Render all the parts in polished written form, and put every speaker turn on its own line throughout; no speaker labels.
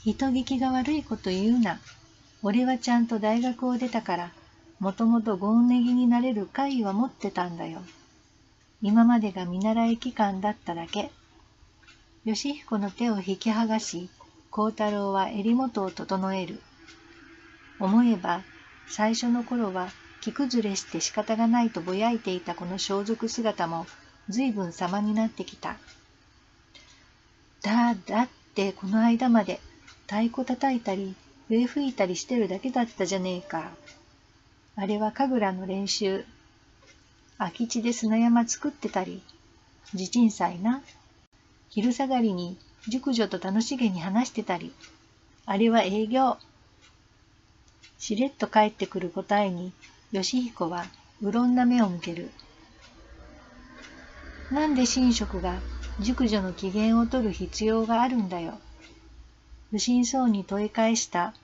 人聞きが悪いこと言うな。俺はちゃんと大学を出たから、もともとゴンネギになれる会は持ってたんだよ。今までが見習い期間だっただけ。義彦の手を引き剥がし、幸太郎は襟元を整える。思えば、最初の頃は着崩れして仕方がないとぼやいていたこの装束姿も随分様になってきた。だってこの間まで太鼓叩いたり笛吹いたりしてるだけだったじゃねえか。あれは神楽の練習。空き地で砂山作ってたり、地鎮祭な。昼下がりに熟女と楽しげに話してたり、あれは営業。しれっと返ってくる答えに、義彦はうろんな目を向ける。なんで神職が熟女の機嫌を取る必要があるんだよ。不審そうに問い返した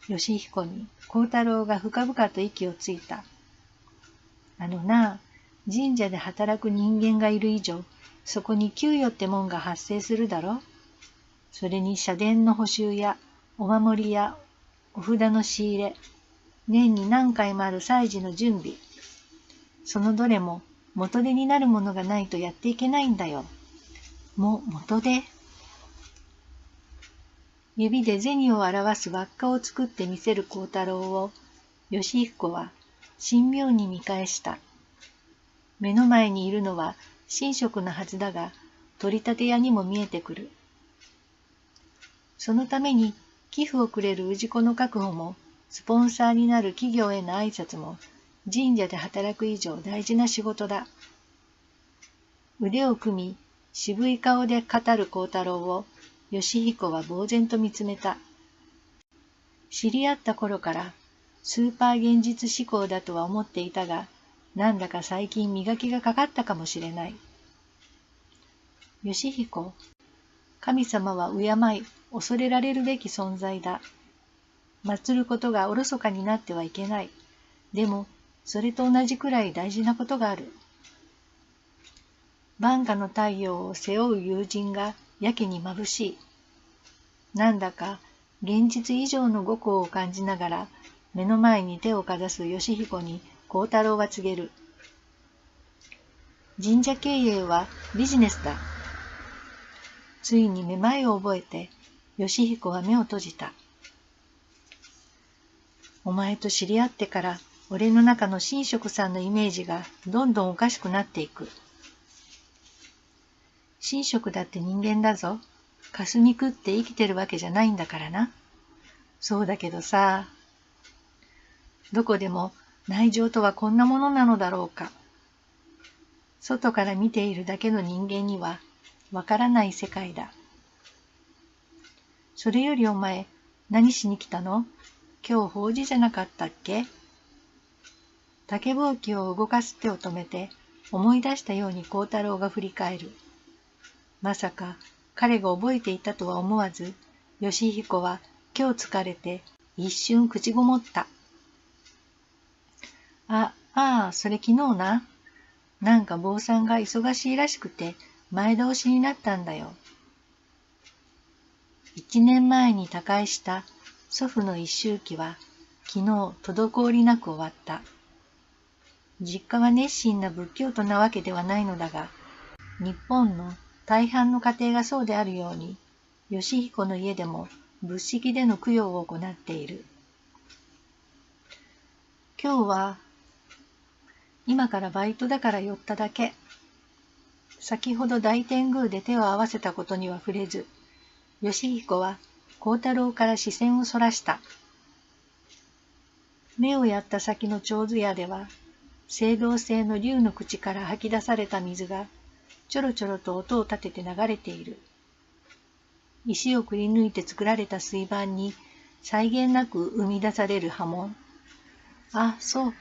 義彦に幸太郎が深々と息をついた。あのな、神社で働く人間がいる以上、そこに給与ってもんが発生するだろ。それに社殿の補修やお守りやお札の仕入れ、年に何回もある祭事の準備。そのどれも元手になるものがないとやっていけないんだよ。元手。指で銭を表す輪っかを作ってみせる幸太郎を、義彦は神妙に見返した。目の前にいるのは神職のはずだが、取り立て屋にも見えてくる。そのために寄付をくれる氏子の確保も、スポンサーになる企業への挨拶も、神社で働く以上大事な仕事だ。腕を組み、渋い顔で語る幸太郎を、義彦は呆然と見つめた。知り合った頃から、スーパー現実志向だとは思っていたが、なんだか最近磨きがかかったかもしれない。義彦、神様は敬い、恐れられるべき存在だ。祀ることがおろそかになってはいけない。でも、それと同じくらい大事なことがある。晩夏の太陽を背負う友人がやけに眩しい。なんだか現実以上の五行を感じながら、目の前に手をかざす義彦に幸太郎は告げる。神社経営はビジネスだ。ついにめまいを覚えて、義彦は目を閉じた。お前と知り合ってから、俺の中の神職さんのイメージがどんどんおかしくなっていく。神職だって人間だぞ。霞食って生きてるわけじゃないんだからな。そうだけどさ、どこでも内情とはこんなものなのだろうか。外から見ているだけの人間にはわからない世界だ。それよりお前、何しに来たの？今日法事じゃなかったっけ？竹ぼうきを動かす手を止めて、思い出したように幸太郎が振り返る。まさか彼が覚えていたとは思わず、義彦は今日疲れて一瞬口ごもった。それ昨日な。なんか坊さんが忙しいらしくて前倒しになったんだよ。1年前に他界した祖父の一周忌は昨日滞りなく終わった。実家は熱心な仏教徒なわけではないのだが、日本の大半の家庭がそうであるように、義彦の家でも仏式での供養を行っている。今日は今からバイトだから寄っただけ。先ほど大天宮で手を合わせたことには触れず、義彦は幸太郎から視線をそらした。目をやった先の手水屋では、青銅製の龍の口から吐き出された水がちょろちょろと音を立てて流れている。石をくり抜いて作られた水盤に際限なく生み出される波紋。そう。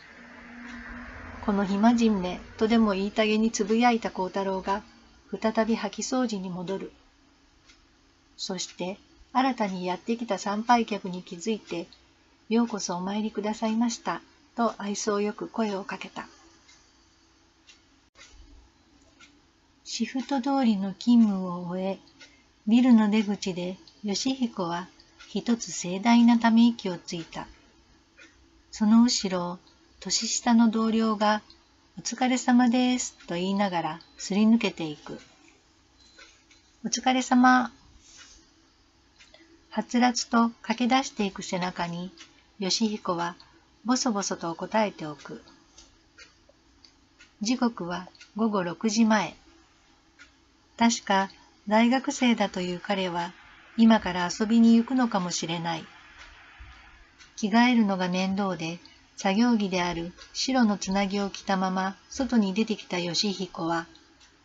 この暇人めとでも言いたげにつぶやいた幸太郎が再び掃き掃除に戻る。そして新たにやってきた参拝客に気づいて、ようこそお参りくださいました、と愛想よく声をかけた。シフト通りの勤務を終え、ビルの出口で義彦は一つ盛大なため息をついた。その後ろを年下の同僚がお疲れ様ですと言いながらすり抜けていく。お疲れ様。はつらつと駆け出していく背中に、義彦はボソボソと答えておく。時刻は午後6時前。確か大学生だという彼は今から遊びに行くのかもしれない。着替えるのが面倒で、作業着である白のつなぎを着たまま外に出てきた義彦は、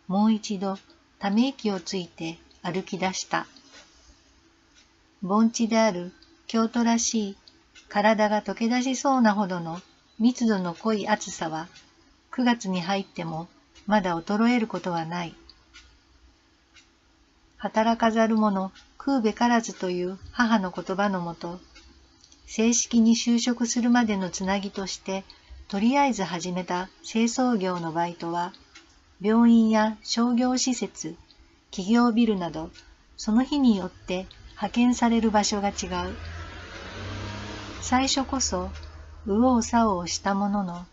もう一度ため息をついて歩き出した。盆地である京都らしい体が溶け出しそうなほどの密度の濃い暑さは、9月に入ってもまだ衰えることはない。働かざる者食うべからずという母の言葉のもと、正式に就職するまでのつなぎとして、とりあえず始めた清掃業のバイトは、病院や商業施設、企業ビルなど、その日によって派遣される場所が違う。最初こそ、右往左往したものの、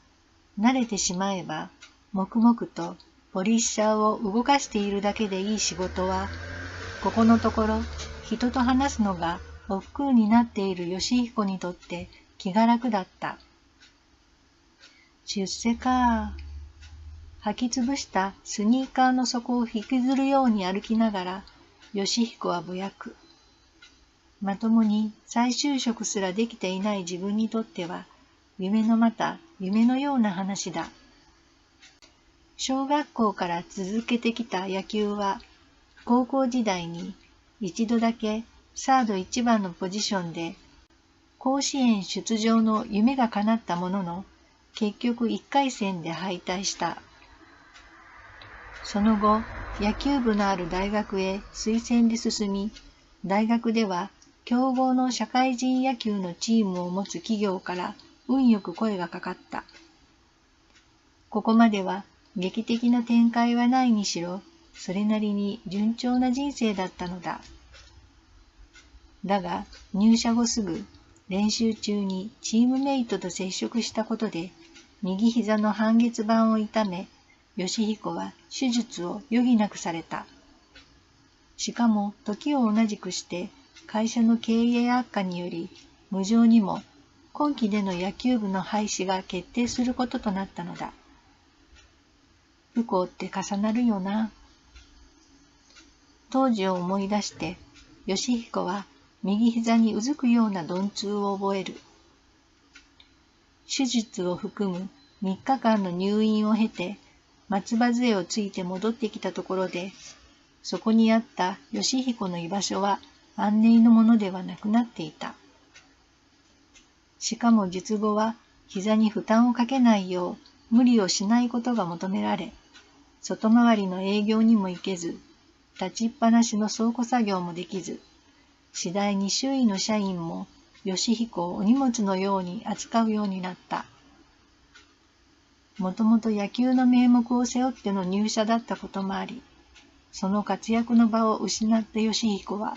慣れてしまえば、黙々とポリッシャーを動かしているだけでいい仕事は、ここのところ人と話すのが億劫になっている義彦にとって気が楽だった。出世か。履きつぶしたスニーカーの底を引きずるように歩きながら、義彦はぼやく。まともに再就職すらできていない自分にとっては、夢のまた夢のような話だ。小学校から続けてきた野球は、高校時代に一度だけサード1番のポジションで甲子園出場の夢が叶ったものの、結局1回戦で敗退した。その後、野球部のある大学へ推薦で進み、大学では強豪の社会人野球のチームを持つ企業から運よく声がかかった。ここまでは劇的な展開はないにしろ、それなりに順調な人生だったのだ。だが、入社後すぐ、練習中にチームメイトと接触したことで、右膝の半月板を痛め、義彦は手術を余儀なくされた。しかも、時を同じくして、会社の経営悪化により、無情にも、今期での野球部の廃止が決定することとなったのだ。不幸って重なるよな。当時を思い出して、義彦は右膝にうずくような鈍痛を覚える。手術を含む3日間の入院を経て、松葉杖をついて戻ってきたところで、そこにあった義彦の居場所は安寧のものではなくなっていた。しかも術後は膝に負担をかけないよう無理をしないことが求められ、外回りの営業にも行けず、立ちっぱなしの倉庫作業もできず、次第に周囲の社員も義彦をお荷物のように扱うようになった。もともと野球の名目を背負っての入社だったこともあり、その活躍の場を失った義彦は、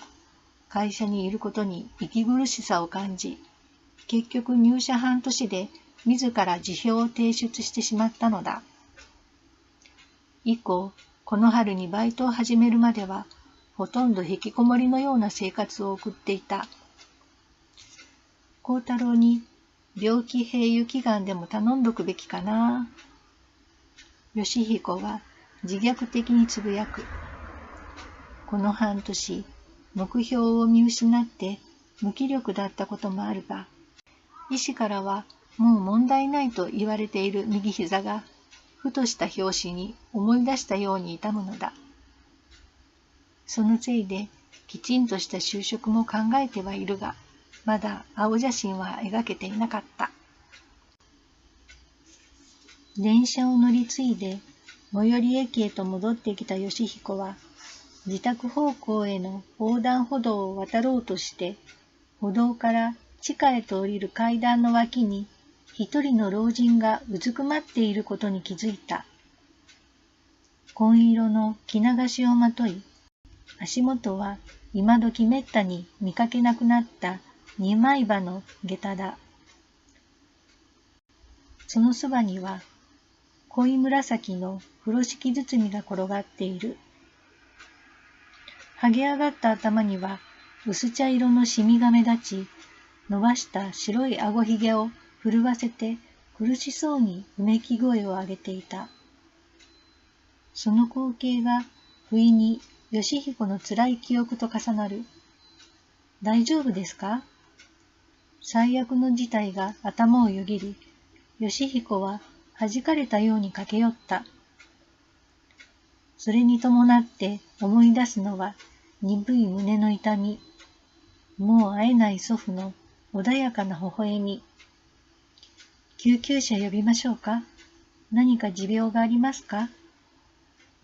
会社にいることに息苦しさを感じ、結局入社半年で自ら辞表を提出してしまったのだ。以降、この春にバイトを始めるまでは、ほとんど引きこもりのような生活を送っていた。幸太郎に病気併誘祈願でも頼んどくべきかな。義彦は自虐的につぶやく。この半年、目標を見失って無気力だったこともあるが、医師からはもう問題ないと言われている右膝が、ふとした拍子に思い出したように痛むのだ。そのせいで、きちんとした就職も考えてはいるが、まだ青写真は描けていなかった。電車を乗り継いで、最寄り駅へと戻ってきた義彦は、自宅方向への横断歩道を渡ろうとして、歩道から地下へと降りる階段の脇に、一人の老人がうずくまっていることに気づいた。紺色の着流しをまとい、足元は今時めったに見かけなくなった二枚刃の下駄だ。そのそばには濃い紫の風呂敷包みが転がっている。剥げ上がった頭には薄茶色のシミが目立ち、伸ばした白いあごひげを震わせて苦しそうにうめき声を上げていた。その光景が不意に義彦の辛い記憶と重なる。大丈夫ですか？最悪の事態が頭をよぎり、義彦は弾かれたように駆け寄った。それに伴って思い出すのは鈍い胸の痛み、もう会えない祖父の穏やかな微笑み。救急車呼びましょうか？何か持病がありますか？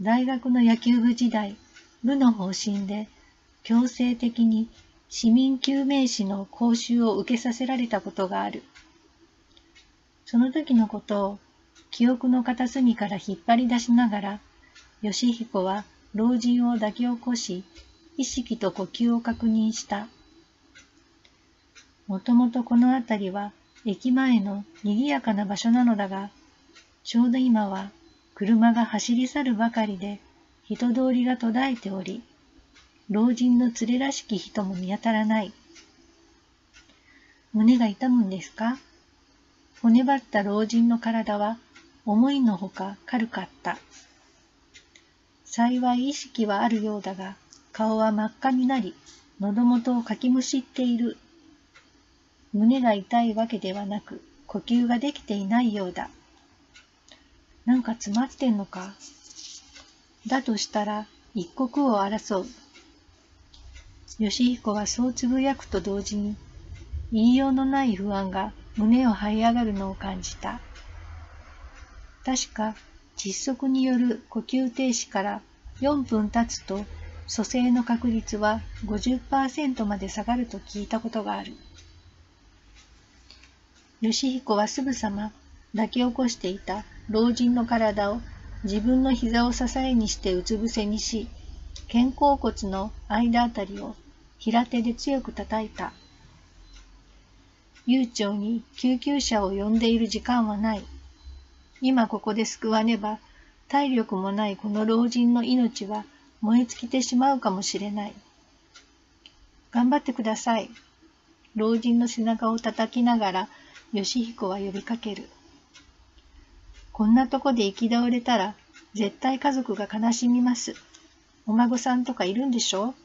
大学の野球部時代、部の方針で強制的に市民救命士の講習を受けさせられたことがある。その時のことを記憶の片隅から引っ張り出しながら、義彦は老人を抱き起こし、意識と呼吸を確認した。もともとこの辺りは駅前の賑やかな場所なのだが、ちょうど今は車が走り去るばかりで人通りが途絶えており、老人の連れらしき人も見当たらない。胸が痛むんですか？骨張った老人の体は思いのほか軽かった。幸い意識はあるようだが、顔は真っ赤になり、喉元をかきむしっている。胸が痛いわけではなく、呼吸ができていないようだ。なんか詰まってんのか？だとしたら、一刻を争う。義彦はそうつぶやくと同時に、言いようのない不安が胸を這い上がるのを感じた。確か、窒息による呼吸停止から4分経つと、蘇生の確率は 50% まで下がると聞いたことがある。義彦はすぐさま抱き起こしていた老人の体を自分の膝を支えにしてうつ伏せにし、肩甲骨の間あたりを平手で強く叩いた。悠長に救急車を呼んでいる時間はない。今ここで救わねば、体力もないこの老人の命は燃え尽きてしまうかもしれない。頑張ってください。老人の背中を叩きながら、義彦は呼びかける。こんなとこで行き倒れたら、絶対家族が悲しみます。お孫さんとかいるんでしょ？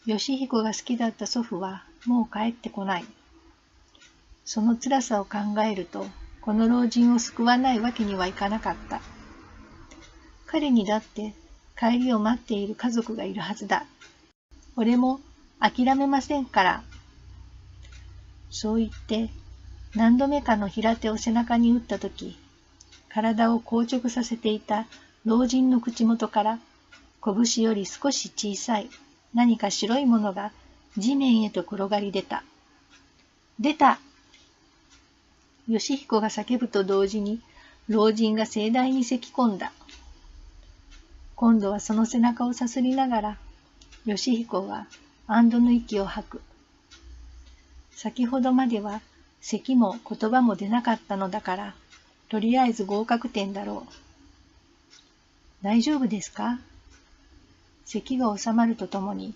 義彦が好きだった祖父はもう帰ってこない。その辛さを考えると、この老人を救わないわけにはいかなかった。彼にだって帰りを待っている家族がいるはずだ。俺も諦めませんから。そう言って、何度目かの平手を背中に打ったとき、体を硬直させていた老人の口元から、拳より少し小さい何か白いものが地面へと転がり出た。出た！義彦が叫ぶと同時に、老人が盛大に咳き込んだ。今度はその背中をさすりながら、義彦は安堵の息を吐く。先ほどまでは咳も言葉も出なかったのだから、とりあえず合格点だろう。大丈夫ですか？咳が収まるとともに、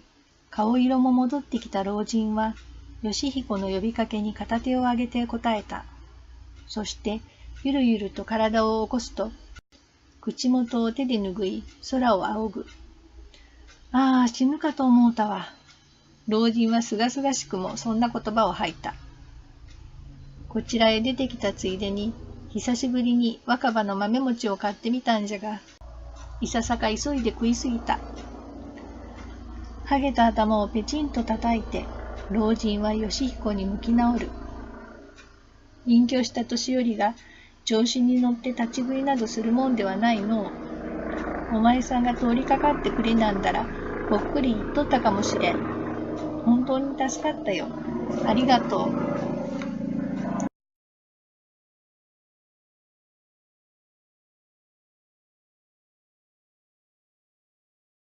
顔色も戻ってきた老人は、義彦の呼びかけに片手を上げて答えた。そして、ゆるゆると体を起こすと、口元を手で拭い、空を仰ぐ。ああ、死ぬかと思うたわ。老人はすがすがしくもそんな言葉を吐いた。こちらへ出てきたついでに、久しぶりに若葉の豆餅を買ってみたんじゃが、いささか急いで食いすぎた。はげた頭をペチンと叩いて、老人は義彦に向き直る。隠居した年寄りが調子に乗って立ち食いなどするもんではないのう。お前さんが通りかかってくれなんだら、ぽっくり言っとったかもしれん。本当に助かったよ。ありがとう。